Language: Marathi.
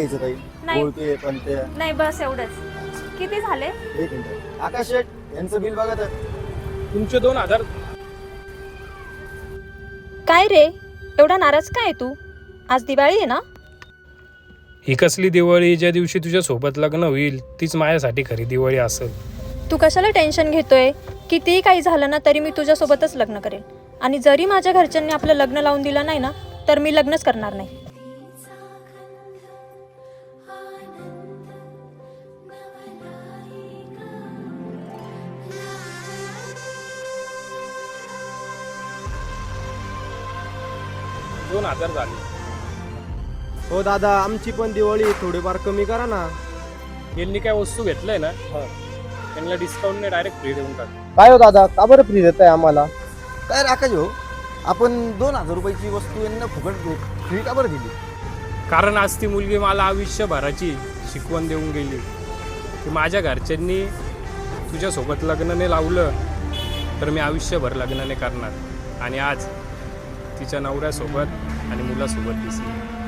घ्यायचं ताई? नाही. बोलते पण ते नाही बस एवढंच. किती झाले? एक मिनिट. आकाश शेठ यांचं बिल बघा तर. तुमचे 2,000. काय रे एवढा नाराज काय तू? आज दिवाळी आहे ना? ही कसली दिवाळी? ज्या दिवशी तुझ्या सोबत लग्न होईल तीच माझ्यासाठी खरी दिवाळी असेल. तू कशाला टेन्शन घेतोय? कितीही काही झालं ना तरी मी तुझ्यासोबतच लग्न करेन. आणि जरी माझ्या घरच्यांनी आपलं लग्न लावून दिलं नाही ना तर मी लग्नच करणार नाही. दोन 2,000 झाले. हो दादा, आमची पण दिवाळी थोडीफार कमी करा ना. यांनी काय वस्तू घेतलंय ना त्यांना डिस्काउंटने डायरेक्ट फ्री देऊन टाक. काय हो दादा, का बरं फ्री देताय आम्हाला? काय रे आकाश भाऊ, आपण 2,000 रुपयाची वस्तू यांना फुकट फ्री का बरं दिली? कारण आज ती मुलगी मला आयुष्यभराची शिकवण देऊन गेली की माझ्या घरच्यांनी तुझ्यासोबत लग्न नाही लावलं तर मी आयुष्यभर लग्न नाही करणार. आणि आज तिच्या नवऱ्यासोबत आणि मुलासोबत दिसली.